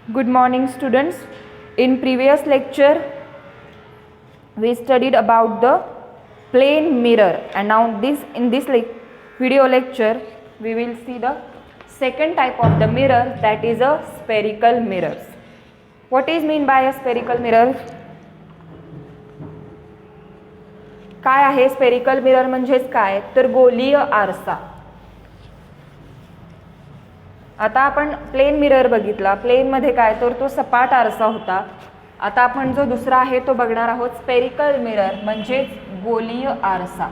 Good morning, students. In previous lecture, we studied about the plane mirror, and now in this video lecture, we will see the second type of the mirror, that is a spherical mirrors. What is mean by a spherical mirror? काय आहे spherical mirror म्हणजेच काय तर गोलीय आरसा. आता आपण plain mirror बघितला, प्लेन मध्ये काय तर तो सपाट आरसा होता. आता आपण जो दुसरा आहे तो बघणार आहोत स्पेरिकल मिरर म्हणजेच गोलीय आरसा.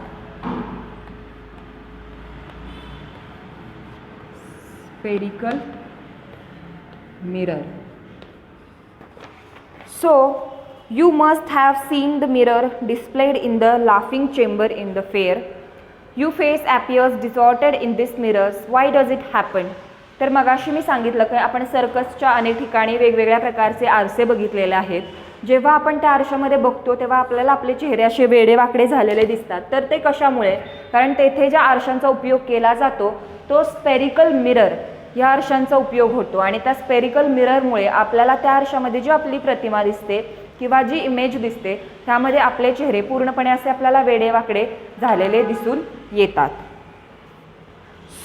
Spherical mirror. So you must have seen the mirror displayed in the laughing chamber in the fair. Your face appears distorted in this mirrors. Why does it happen? तर मगाशी मी सांगितलं की आपण सर्कसच्या अनेक ठिकाणी वेगवेगळ्या प्रकारचे आरसे बघितलेले आहेत. जेव्हा आपण त्या आरशामध्ये बघतो तेव्हा आपल्याला आपले चेहरे असे वेडेवाकडे झालेले दिसतात. तर ते कशामुळे? कारण तेथे ज्या आरशांचा उपयोग केला जातो तो स्पेरिकल मिरर या आरशांचा उपयोग होतो, आणि त्या स्पेरिकल मिररमुळे आपल्याला त्या आरशामध्ये जी आपली प्रतिमा दिसते किंवा जी इमेज दिसते त्यामध्ये आपले चेहरे पूर्णपणे असे आपल्याला वेडेवाकडे झालेले दिसून येतात.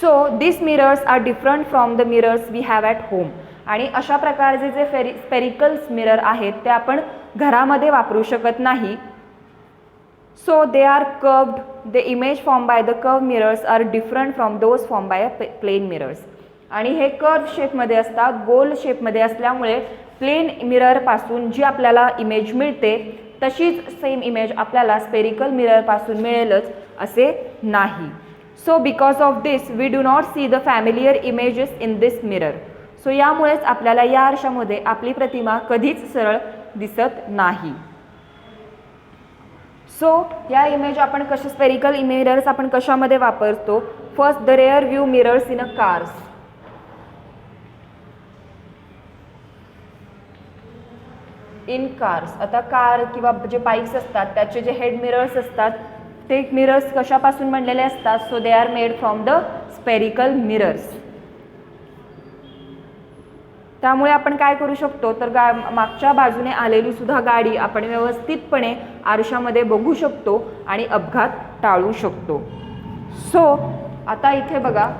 So this mirrors are different from the mirrors we have at home. आणि अशा प्रकारचे जे स्पेरिकल्स मिरर आहेत ते आपण घरामध्ये वापरू शकत नाही. So they are curved. The image form by the curve mirrors are different from those form by a plane mirrors. आणि हे कर्व शेपमध्ये असतात, गोल शेपमध्ये असल्यामुळे प्लेन मिररपासून जी आपल्याला इमेज मिळते तशीच सेम इमेज आपल्याला स्पेरिकल मिररपासून मिळेलच असे नाही. So because of this we do not see the familiar images in this mirror. So यामुळेच आपल्याला या आरशामध्ये आपली प्रतिमा कधीच सरळ दिसत नाही. सो या इमेज आपण कशा स्पेरिकल मिरर्स आपण कशामध्ये वापरतो? First the rare view mirrors in a cars. In cars. आता कार किंवा जे बाईक्स असतात त्याचे जे हेड मिरर्स असतात ते मिरर्स कशापासून बनलेले असतात? So they R made from the spherical mirrors. त्यामुळे आपण काय करू शकतो तर मागच्या बाजूने आलेली सुद्धा गाडी आपण व्यवस्थितपणे आरशामध्ये बघू शकतो आणि अपघात टाळू शकतो. सो आता इथे बघा,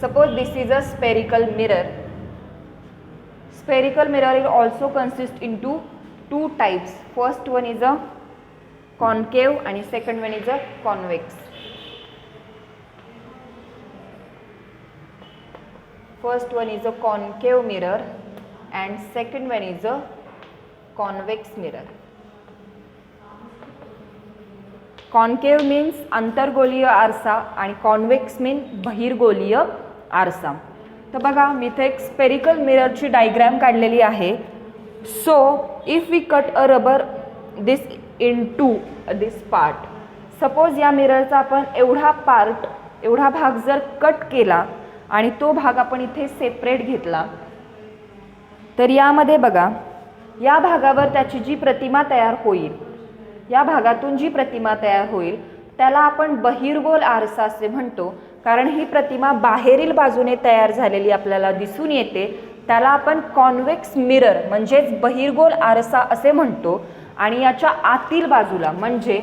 suppose this is a spherical mirror. Spherical mirror will also consist into two types. First one is a concave and second one is a convex. First one is a concave mirror and second one is a convex mirror. Concave means अंतर्गोलीय आरसा आणि convex means बहिर्गोलीय आरसा. तर बघा मी इथे एक spherical मिररची diagram काढलेली आहे. So if we cut a rubber this into this part. Suppose या मिररचा आपण एवढा भाग जर कट केला आणि तो भाग आपण इथे सेपरेट घेतला तर यामध्ये बघा या भागावर त्याची जी प्रतिमा तयार होईल, या भागातून जी प्रतिमा तयार होईल त्याला आपण बहिर्गोल आरसा असे म्हणतो. कारण ही प्रतिमा बाहेरील बाजूने तयार झालेली आपल्याला दिसून येते त्याला आपण कॉन्व्हेक्स मिरर म्हणजेच बहिर्गोल आरसा असे म्हणतो. आणि याच्या आतील बाजूला म्हणजे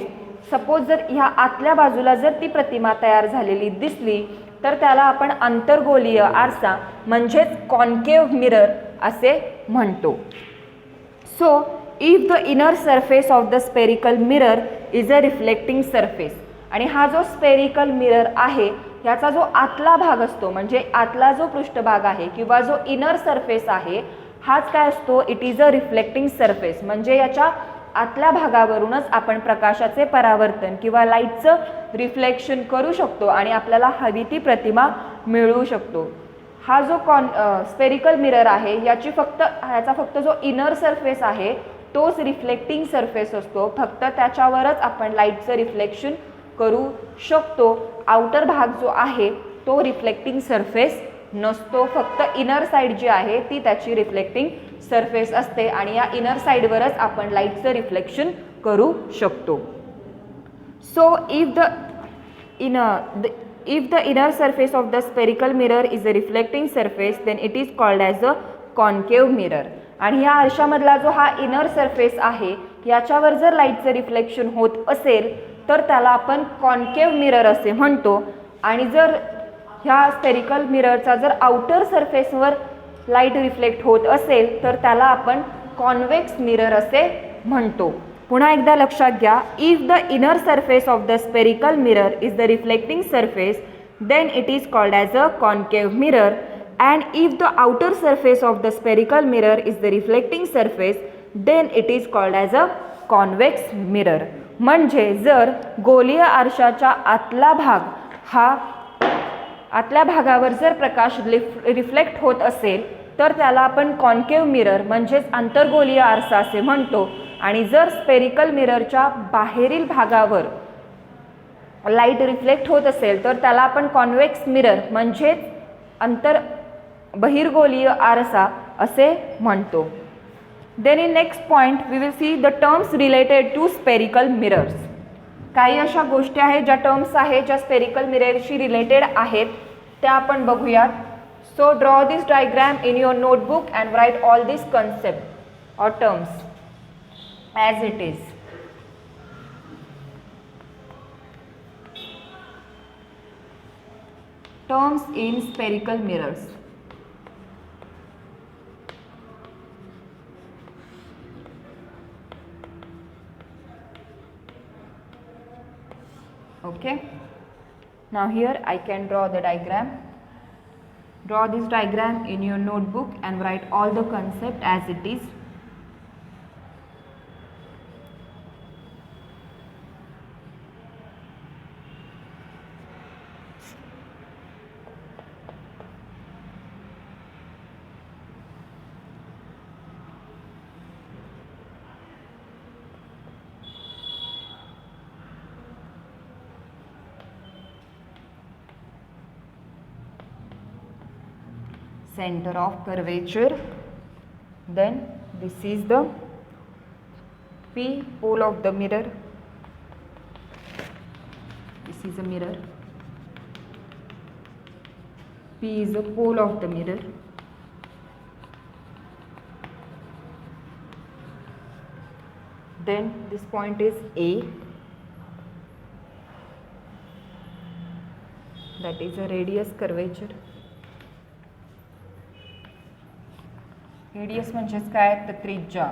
सपोज जर ह्या आतल्या बाजूला जर ती प्रतिमा तयार झालेली दिसली तर त्याला आपण अंतर्गोलीय आरसा म्हणजेच कॉन्केव्ह मिरर असे म्हणतो. So if the inner surface of the spherical mirror is a reflecting surface. आणि हा जो स्पेरिकल मिरर आहे याचा जो आतला भाग असतो म्हणजे आतला जो पृष्ठभाग आहे किंवा जो इनर सरफेस आहे हाच काय असतो? It is a reflecting surface. म्हणजे याच्या आतल्या भागावरूनच आपण प्रकाशाचे परावर्तन किंवा लाईटचं रिफ्लेक्शन करू शकतो आणि आपल्याला हवी ती प्रतिमा मिळवू शकतो. हा जो स्पेरिकल मिरर आहे ह्याचा फक्त जो इनर सरफेस आहे तोच रिफ्लेक्टिंग सरफेस असतो. फक्त त्याच्यावरच आपण लाईटचं रिफ्लेक्शन करू शकतो. आउटर भाग जो आहे तो रिफ्लेक्टिंग सरफेस नसतो. फक्त इनर साइड जी आहे ती त्याची रिफ्लेक्टिंग सरफेस असते आणि या इनर साइडवरच आपण लाईटचं रिफ्लेक्शन करू शकतो. So if the if the inner surface of the spherical mirror is a reflecting surface then it is called as a concave mirror. आणि ह्या आरशामधला जो हा इनर सरफेस आहे याच्यावर जर लाईटचं रिफ्लेक्शन होत असेल तर त्याला आपण कॉन्केव्ह मिरर असे म्हणतो. आणि जर ह्या स्पेरिकल मिररचा जर आउटर सरफेसवर लाईट रिफ्लेक्ट होत असेल तर त्याला आपण कॉन्वेक्स मिरर असे म्हणतो. पुन्हा एकदा लक्षात घ्या, if the inner surface of the spherical mirror is the reflecting surface then it is called as a concave mirror. And if the outer surface of the spherical mirror is the reflecting surface then it is called as a convex mirror. म्हणजे जर गोलीय आरशाच्या आतला भाग हा आतल्या भागावर जर प्रकाश reflect होत असेल तर त्याला आपण कॉन्केव्ह मिरर म्हणजेच आंतरगोलीय आरसा असे म्हणतो. आणि जर स्पेरिकल मिररच्या बाहेरील भागावर लाईट रिफ्लेक्ट होत असेल तर त्याला आपण कॉन्वेक्स मिरर म्हणजेच बहिर्गोलीय आरसा असे म्हणतो. Then in next point we will see the terms related to spherical mirrors. काही अशा गोष्टी आहेत ज्या टर्म्स आहेत ज्या स्पेरिकल मिररशी रिलेटेड आहेत त्या आपण बघूयात. So draw this diagram in your notebook and write all this concept or terms as it is. Terms in spherical mirrors. Okay, now here I can draw the diagram. Draw this diagram in your notebook and write all the concept as it is. Center of curvature, then this is the P pole of the mirror, this is a mirror, P is a pole of the mirror, then this point is A, that is a radius curvature. Radius म्हणजेच काय तर त्रिज्या.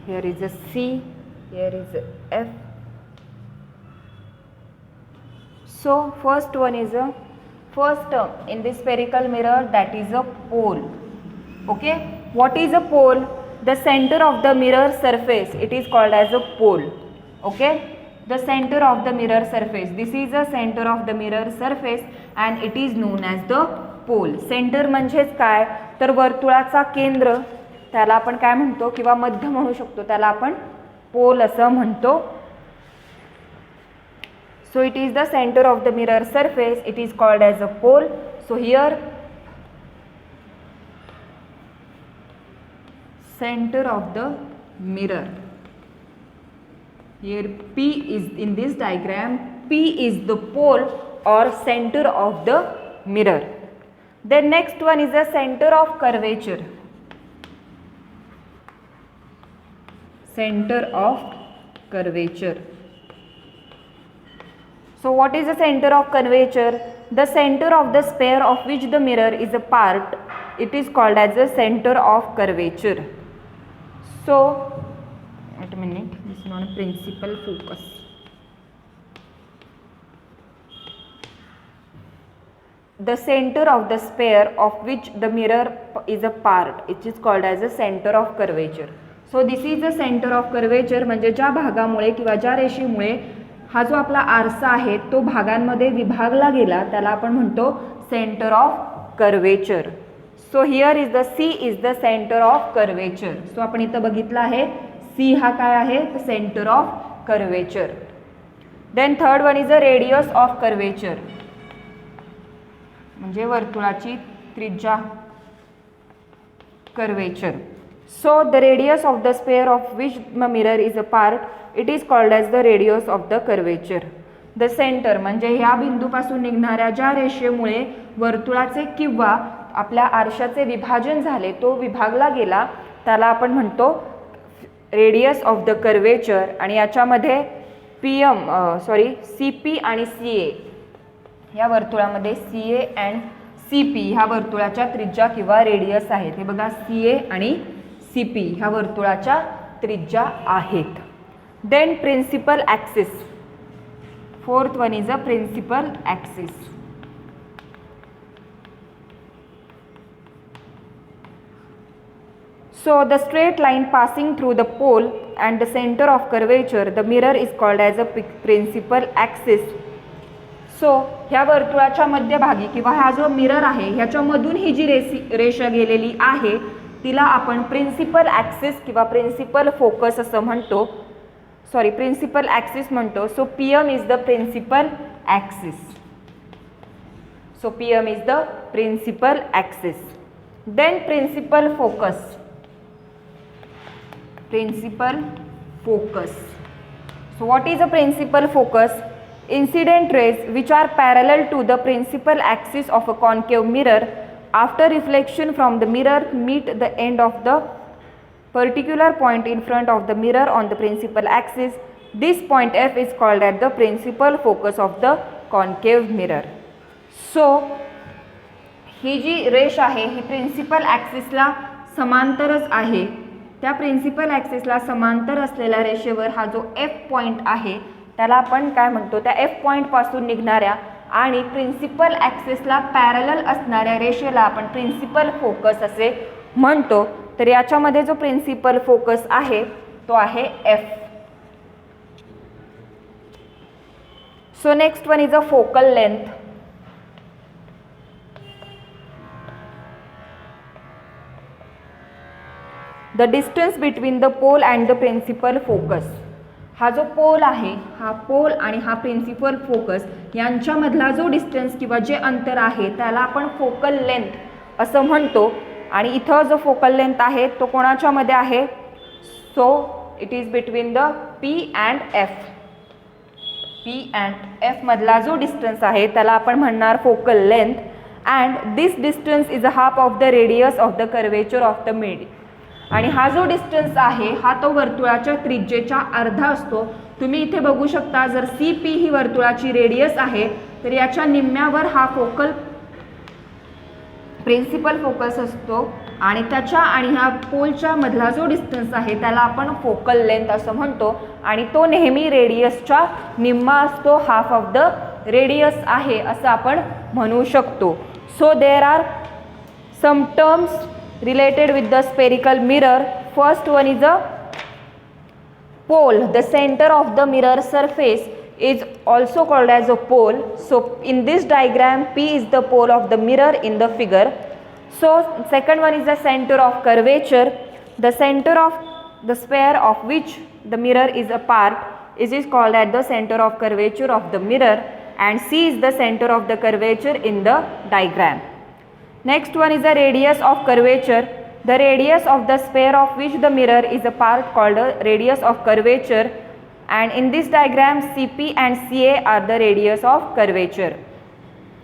Here is a C, here is a F. So first one is a first term in this spherical mirror that is a pole. Okay, what is a pole? The center of the mirror surface, it is called as a pole. Okay, the center of the mirror surface, this is the center of the mirror surface and it is known as the pole. Centre म्हणजेच काय तर वर्तुळाचा केंद्र, त्याला आपण काय म्हणतो किंवा मध्य म्हणू शकतो, त्याला आपण पोल असं म्हणतो. So it is the centre of the mirror surface, it is called as a pole. So here center of the mirror, here P is in this diagram, P is the pole or center of the mirror. The next one is the center of curvature. Center of curvature. So what is the center of curvature? The center of the sphere of which the mirror is a part, it is called as the center of curvature. So wait a minute, this is not a principal focus. The center of the sphere of which the mirror is a part, it is called as the center of curvature. So this is the center of curvature, म्हणजे ज्या भागामुळे किंवा ज्या रेषेमुळे हा जो आपला आरसा आहे तो भागांमध्ये विभागला गेला त्याला आपण म्हणतो centre of curvature. So here is the C is the centre of curvature. So आपण इथं बघितलं आहे सी हा काय आहे तर centre of curvature. Then third one is the radius of curvature, म्हणजे वर्तुळाची त्रिज्या curvature. So the radius of the sphere of which the mirror is a part, it is called as the radius of the curvature. The center म्हणजे ह्या बिंदूपासून निघणाऱ्या ज्या रेषेमुळे वर्तुळाचे किंवा आपल्या आरशाचे विभाजन झाले, तो विभागला गेला, त्याला आपण म्हणतो रेडियस ऑफ द कर्वेचर. आणि याच्यामध्ये CP आणि CA या वर्तुळामध्ये CA अँड CP ह्या वर्तुळाच्या त्रिज्या किंवा रेडियस आहेत. हे बघा, CA आणि CP ह्या वर्तुळाच्या त्रिज्या आहेत. Then principal axis, fourth one is a principal axis. So the straight line passing through the pole and the center of curvature, the mirror is called as a principal axis. So ह्या वर्तुळाच्या मध्यभागी किंवा हा जो mirror आहे ह्याच्यामधून ही जी रेषा गेलेली आहे तिला आपण प्रिन्सिपल ॲक्सिस किंवा प्रिन्सिपल फोकस असं म्हणतो. प्रिन्सिपल ॲक्सिस म्हणतो. So PM is the principal axis. PM is the principal axis. Then principal focus. Principal focus. So what is a principal focus? Incident rays which are parallel to the principal axis of a concave mirror, after reflection from the mirror meet the end of the particular point in front of the mirror on the principal axis. This point F is called as the principal focus of the concave mirror. So ही जी रेष आहे ही principal ॲक्सिसला समांतरच आहे. त्या principal ॲक्सिसला समांतर असलेल्या रेषेवर हा जो F point आहे त्याला आपण काय म्हणतो, त्या F पॉईंटपासून निघणाऱ्या आणि प्रिन्सिपल ॲक्सिसला पॅरलल असणाऱ्या रेषेला आपण प्रिन्सिपल फोकस असे म्हणतो. तर याच्यामध्ये जो प्रिन्सिपल फोकस आहे तो आहे F. So next one is a focal length. The distance between the pole and the principal focus. हा जो पोल आहे, हा पोल आणि हा प्रिन्सिपल फोकस यांच्यामधला जो डिस्टन्स किंवा जे अंतर आहे त्याला आपण फोकल लेंथ असं म्हणतो. आणि इथं जो फोकल लेंथ आहे तो कोणाच्या मध्ये आहे? So it is between the P and F. P and F मधला जो डिस्टन्स आहे त्याला आपण म्हणणार focal length. And this distance is a half of the radius of the curvature of the mid. आणि हा जो डिस्टन्स आहे हा तो वर्तुळाच्या त्रिज्येच्या अर्धा असतो. तुम्ही इथे बघू शकता, जर CP ही वर्तुळाची रेडियस आहे तर याच्या निम्म्यावर हा फोकल प्रिन्सिपल फोकस असतो आणि त्याच्या आणि ह्या पोलच्या मधला जो डिस्टन्स आहे त्याला आपण फोकल लेंथ असं म्हणतो. आणि तो नेहमी रेडियसच्या निम्मा असतो, हाफ ऑफ द रेडियस आहे असं आपण म्हणू शकतो. So there are some terms related with the spherical mirror. First one is a pole. The center of the mirror surface is also called as a pole. So in this diagram P is the pole of the mirror in the figure. So second one is the center of curvature. The center of the sphere of which the mirror is a part is called as the center of curvature of the mirror, and C is the center of the curvature in the diagram. Next one is the radius of curvature. The radius of the sphere of which the mirror is a part called a radius of curvature, and in this diagram CP and CA are the radius of curvature.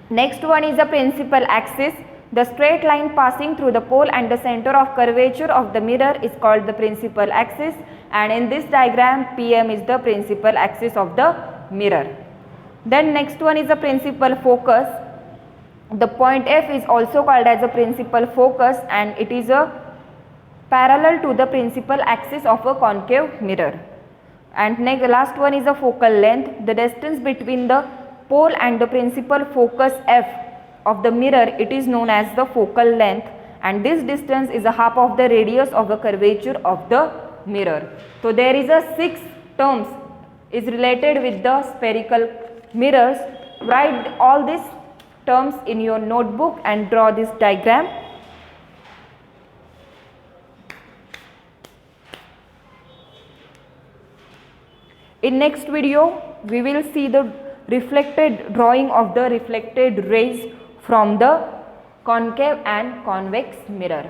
Next one is the principal axis. The straight line passing through the pole and the center of curvature of the mirror is called the principal axis, and in this diagram PM is the principal axis of the mirror. Then next one is the principal focus. The point F is also called as a principal focus, and it is a parallel to the principal axis of a concave mirror. And next, last one is a focal length. The distance between the pole and the principal focus F of the mirror, it is known as the focal length, and this distance is a half of the radius of the curvature of the mirror. So there is a 6 terms is related with the spherical mirrors. Write all these terms in your notebook and draw this diagram. In next video we will see the reflected drawing of the reflected rays from the concave and convex mirror.